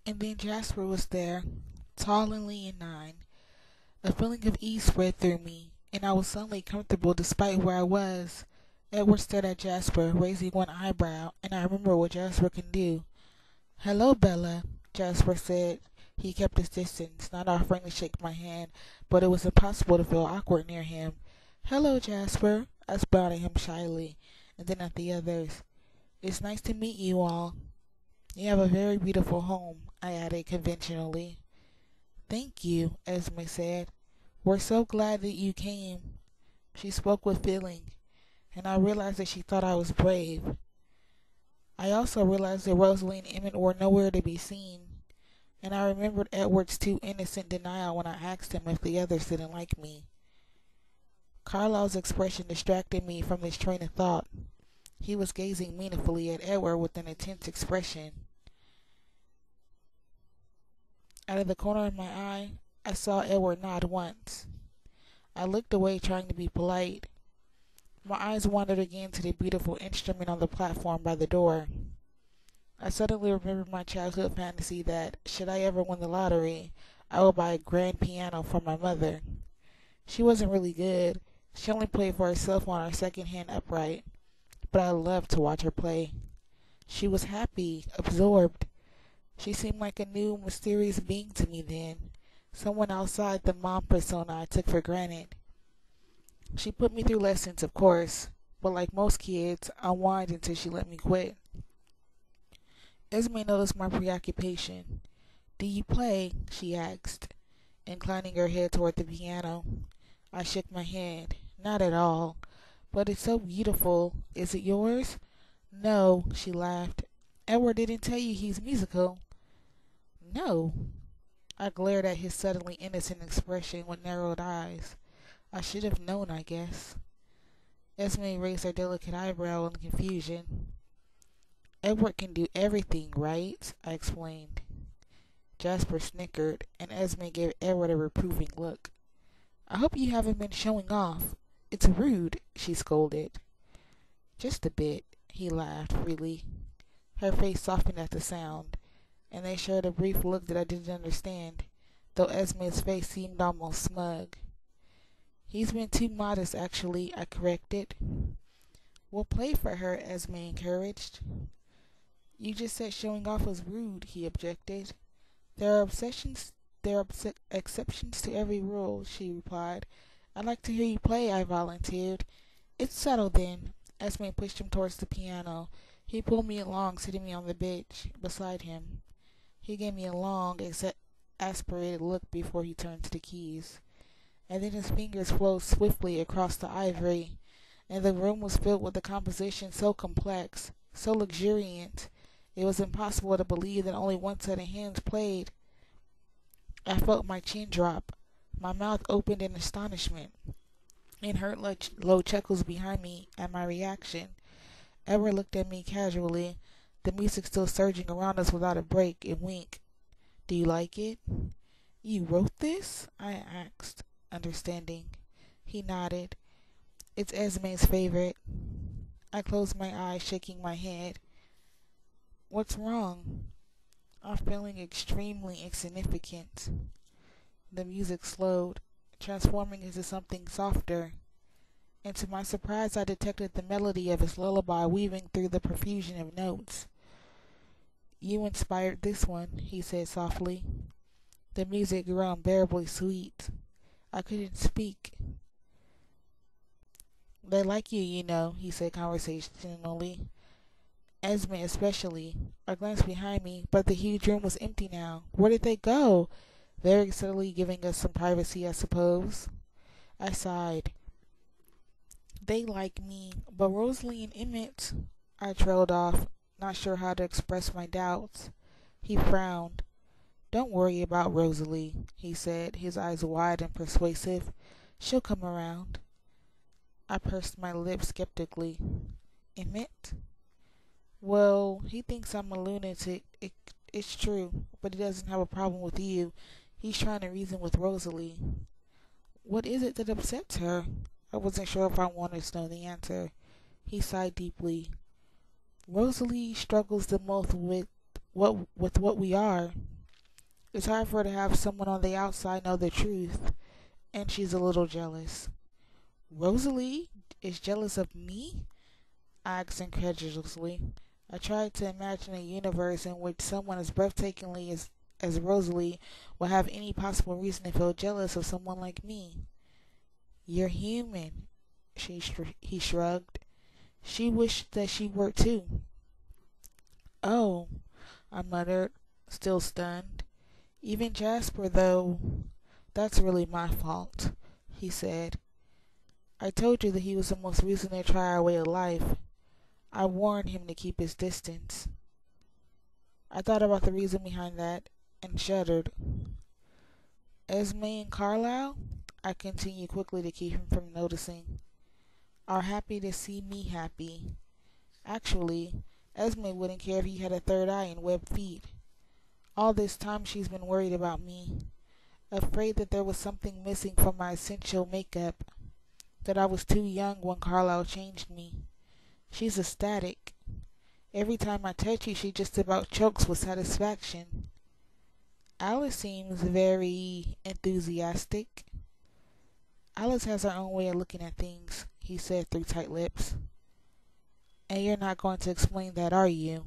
And then Jasper was there, tall and leonine. A feeling of ease spread through me, and I was suddenly comfortable despite where I was. Edward stared at Jasper, raising one eyebrow, and I remember what Jasper can do. "Hello, Bella," Jasper said. He kept his distance, not offering to shake my hand, but it was impossible to feel awkward near him. "Hello, Jasper," I smiled at him shyly, and then at the others. "It's nice to meet you all. You have a very beautiful home," I added conventionally. "Thank you," Esme said. "We're so glad that you came." She spoke with feeling, and I realized that she thought I was brave. I also realized that Rosalie and Emmett were nowhere to be seen, and I remembered Edward's too innocent denial when I asked him if the others didn't like me. Carlisle's expression distracted me from this train of thought. He was gazing meaningfully at Edward with an intense expression. Out of the corner of my eye, I saw Edward nod once. I looked away, trying to be polite. My eyes wandered again to the beautiful instrument on the platform by the door. I suddenly remembered my childhood fantasy that, should I ever win the lottery, I would buy a grand piano for my mother. She wasn't really good. She only played for herself on her second-hand upright, but I loved to watch her play. She was happy, absorbed. She seemed like a new, mysterious being to me then, someone outside the mom persona I took for granted. She put me through lessons, of course, but like most kids, I whined until she let me quit. Esme noticed my preoccupation. "Do you play?" she asked, inclining her head toward the piano. I shook my head. "Not at all. But it's so beautiful. Is it yours?" "No," she laughed. "Edward didn't tell you he's musical?" "No." I glared at his suddenly innocent expression with narrowed eyes. I should have known, I guess. Esme raised her delicate eyebrow in confusion. "Edward can do everything, right?" I explained. Jasper snickered, and Esme gave Edward a reproving look. "I hope you haven't been showing off. It's rude," she scolded. "Just a bit," he laughed freely. Her face softened at the sound, and they shared a brief look that I didn't understand, though Esme's face seemed almost smug. "He's been too modest, actually," I corrected. "We'll play for her," Esme encouraged. "You just said showing off was rude," he objected. There are exceptions to every rule," she replied. "I'd like to hear you play," I volunteered. "It's settled then." Esme pushed him towards the piano. He pulled me along, sitting me on the bench beside him. He gave me a long, exasperated look before he turned to the keys. And then his fingers flowed swiftly across the ivory, and the room was filled with a composition so complex, so luxuriant, it was impossible to believe that only one set of hands played. I felt my chin drop. My mouth opened in astonishment, and heard low chuckles behind me at my reaction. Edward looked at me casually, the music still surging around us without a break, and winked. "Do you like it?" "You wrote this?" I asked, understanding. He nodded. "It's Esme's favorite." I closed my eyes, shaking my head. "What's wrong?" "I'm feeling extremely insignificant." The music slowed, transforming into something softer, and to my surprise I detected the melody of his lullaby weaving through the profusion of notes. "You inspired this one," he said softly. The music grew unbearably sweet. I couldn't speak. "They like you, you know," he said conversationally. "Esme especially." I glanced behind me, but the huge room was empty now. Where did they go? Very subtly giving us some privacy, I suppose. I sighed. "They like me, but Rosalie and Emmett—" I trailed off, not sure how to express my doubts. He frowned. "Don't worry about Rosalie," he said, his eyes wide and persuasive. "She'll come around." I pursed my lips skeptically. "Emmett?" "Well, he thinks I'm a lunatic. It's true, but he doesn't have a problem with you. He's trying to reason with Rosalie." "What is it that upsets her?" I wasn't sure if I wanted to know the answer. He sighed deeply. "Rosalie struggles the most with what we are." It's hard for her to have someone on the outside know the truth, and she's a little jealous. Rosalie is jealous of me? I asked incredulously. I tried to imagine a universe in which someone as breathtakingly as Rosalie would have any possible reason to feel jealous of someone like me. You're human, he shrugged. She wished that she were too. Oh, I muttered, still stunned. Even Jasper, though, that's really my fault, he said. I told you that he was the most reason to try our way of life. I warned him to keep his distance. I thought about the reason behind that and shuddered. Esme and Carlisle, I continued quickly to keep him from noticing, are happy to see me happy. Actually, Esme wouldn't care if he had a third eye and webbed feet. All this time she's been worried about me, afraid that there was something missing from my essential makeup, that I was too young when Carlisle changed me. She's ecstatic. Every time I touch you, she just about chokes with satisfaction. Alice seems very enthusiastic. Alice has her own way of looking at things, he said through tight lips. And you're not going to explain that, are you?